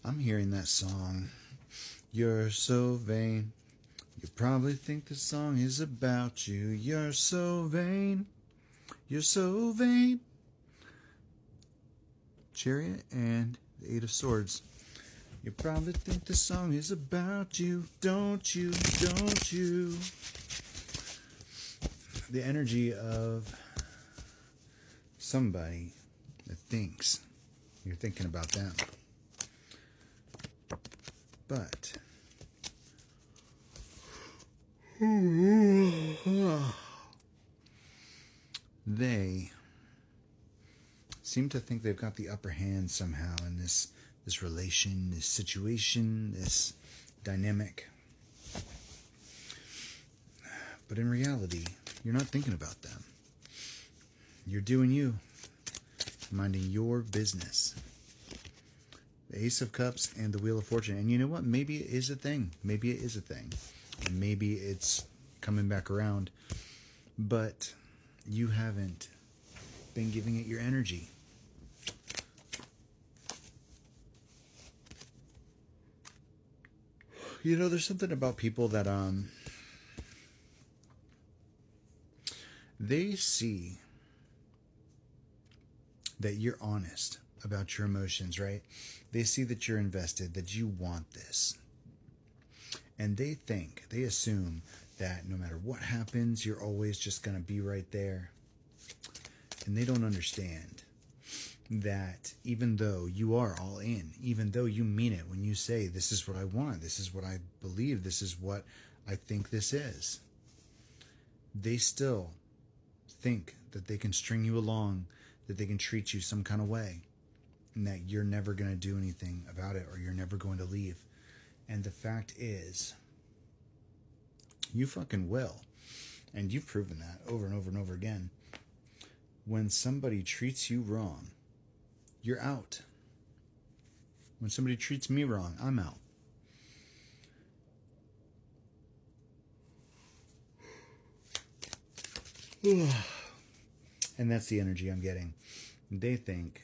I'm hearing that song. You're so vain. You probably think the song is about you. You're so vain. You're so vain. Chariot and the Eight of Swords. You probably think the song is about you. Don't you? Don't you? The energy of somebody that thinks you're thinking about them. But they seem to think they've got the upper hand somehow in this relation, this situation, this dynamic. But in reality, you're not thinking about them. You're doing you, minding your business. The Ace of Cups and the Wheel of Fortune. And you know what? Maybe it is a thing. Maybe it is a thing. And maybe it's coming back around. But you haven't been giving it your energy. You know, there's something about people that they see that you're honest about your emotions, right? They see that you're invested, that you want this. And they assume that no matter what happens, you're always just going to be right there. And they don't understand that even though you are all in, even though you mean it when you say, this is what I want, this is what I believe, this is what I think this is, they still think that they can string you along, that they can treat you some kind of way, and that you're never going to do anything about it, or you're never going to leave. And the fact is, you fucking will. And you've proven that over and over and over again. When somebody treats you wrong, you're out. When somebody treats me wrong, I'm out. And that's the energy I'm getting. They think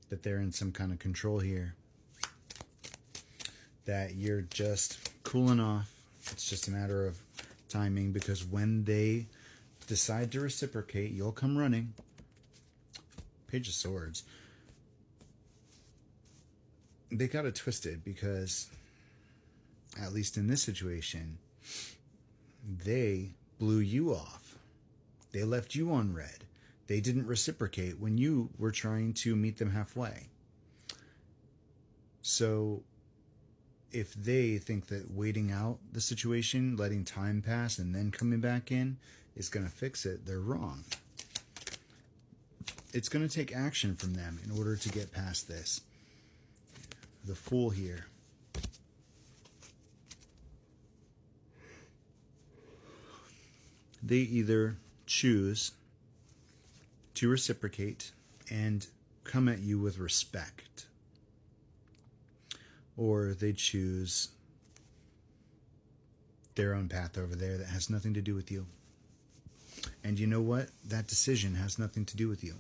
that they're in some kind of control here, that you're just cooling off. It's just a matter of timing, because when they decide to reciprocate, you'll come running. Page of Swords. They got it twisted because, at least in this situation, they blew you off. They left you on red. They didn't reciprocate when you were trying to meet them halfway. So if they think that waiting out the situation, letting time pass, and then coming back in is going to fix it, they're wrong. It's going to take action from them in order to get past this. The Fool here. They either choose to reciprocate and come at you with respect, or they choose their own path over there that has nothing to do with you. And you know what? That decision has nothing to do with you.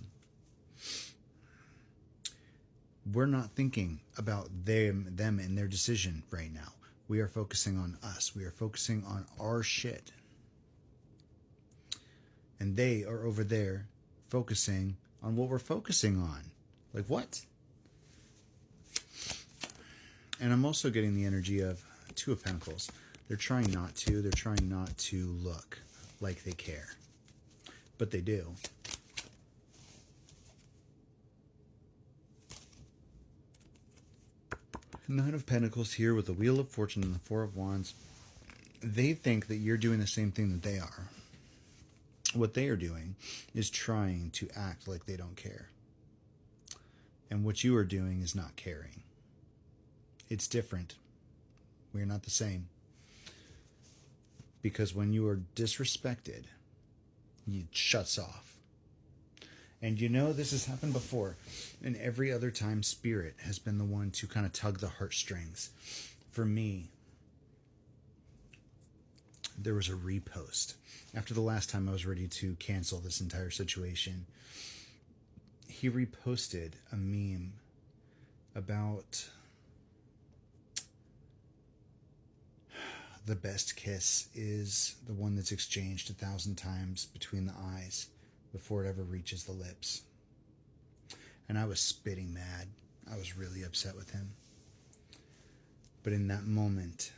We're not thinking about them and their decision right now. We are focusing on us. We are focusing on our shit. And they are over there focusing on what we're focusing on. Like, what? And I'm also getting the energy of Two of Pentacles. They're trying not to. They're trying not to look like they care. But they do. Nine of Pentacles here with the Wheel of Fortune and the Four of Wands. They think that you're doing the same thing that they are. What they are doing is trying to act like they don't care. And what you are doing is not caring. It's different. We're not the same. Because when you are disrespected, it shuts off. And you know, this has happened before. And every other time, Spirit has been the one to kind of tug the heartstrings. For me, there was a repost. After the last time I was ready to cancel this entire situation, he reposted a meme about the best kiss is the one that's exchanged 1,000 times between the eyes before it ever reaches the lips. And I was spitting mad. I was really upset with him. But in that moment,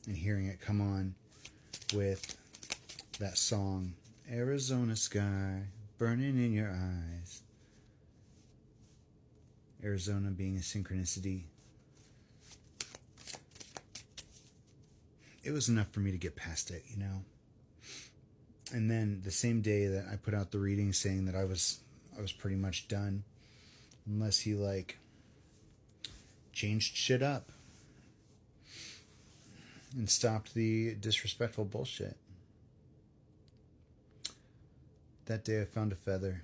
and hearing it come on with that song, Arizona sky burning in your eyes, Arizona being a synchronicity, it was enough for me to get past it, you know. And then the same day that I put out the reading saying that I was pretty much done, unless he like changed shit up and stopped the disrespectful bullshit. That day I found a feather,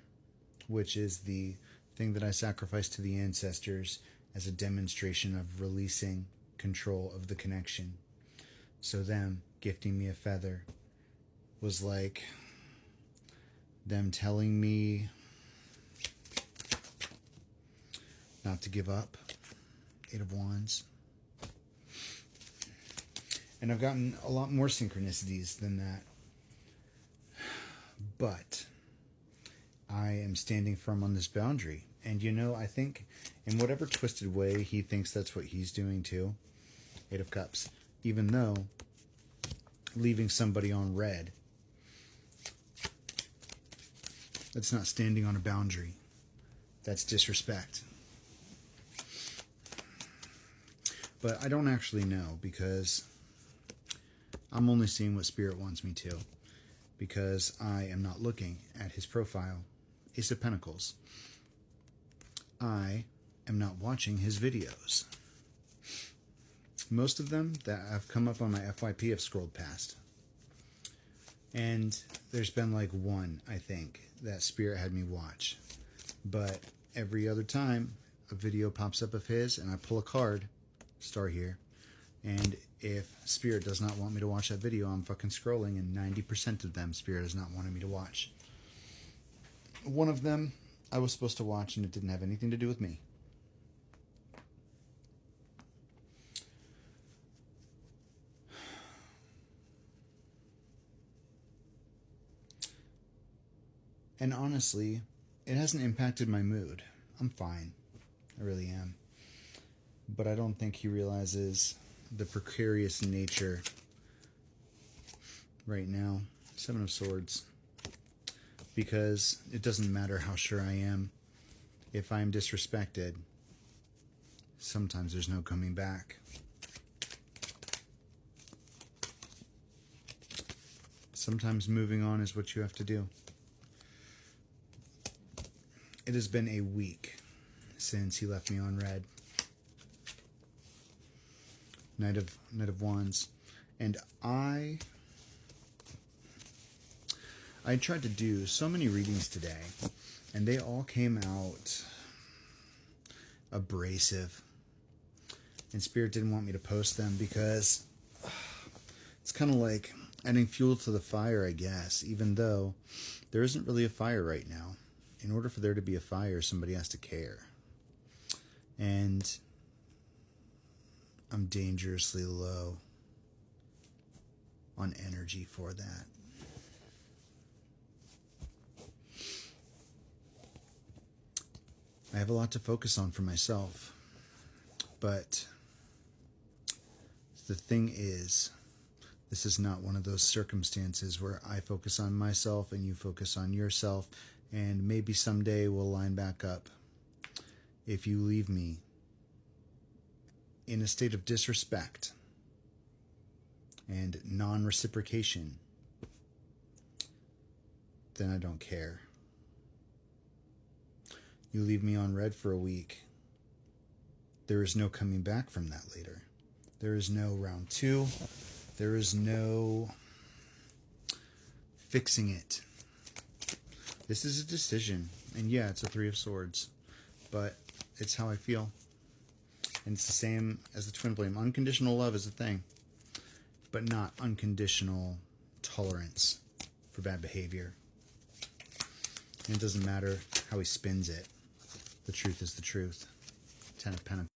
which is the thing that I sacrificed to the ancestors as a demonstration of releasing control of the connection. So them gifting me a feather was like them telling me not to give up. 8 of Wands. And I've gotten a lot more synchronicities than that. But I am standing firm on this boundary. And you know, I think in whatever twisted way he thinks that's what he's doing too, 8 of Cups, even though leaving somebody on red, that's not standing on a boundary. That's disrespect. But I don't actually know, because I'm only seeing what Spirit wants me to, because I am not looking at his profile. Ace of Pentacles. I am not watching his videos. Most of them that have come up on my FYP have scrolled past. And there's been like one, I think, that Spirit had me watch. But every other time a video pops up of his and I pull a card, star here, and if Spirit does not want me to watch that video, I'm fucking scrolling, and 90% of them Spirit has not wanted me to watch. One of them I was supposed to watch and it didn't have anything to do with me. And honestly, it hasn't impacted my mood. I'm fine. I really am. But I don't think he realizes the precarious nature right now. 7 of Swords. Because it doesn't matter how sure I am. If I'm disrespected, sometimes there's no coming back. Sometimes moving on is what you have to do. It has been a week since he left me on red. Knight of Wands. And I tried to do so many readings today, and they all came out abrasive. And Spirit didn't want me to post them because it's kind of like adding fuel to the fire, I guess, even though there isn't really a fire right now. In order for there to be a fire, somebody has to care. And I'm dangerously low on energy for that. I have a lot to focus on for myself. But the thing is, this is not one of those circumstances where I focus on myself and you focus on yourself, and maybe someday we'll line back up. If you leave me in a state of disrespect and non-reciprocation, then I don't care. You leave me on red for a week, there is no coming back from that later. There is no round 2. There is no fixing it. This is a decision. And yeah, it's a 3 of Swords. But it's how I feel. And it's the same as the twin flame. Unconditional love is a thing. But not unconditional tolerance for bad behavior. And it doesn't matter how he spins it. The truth is the truth. 10 of Pentacles.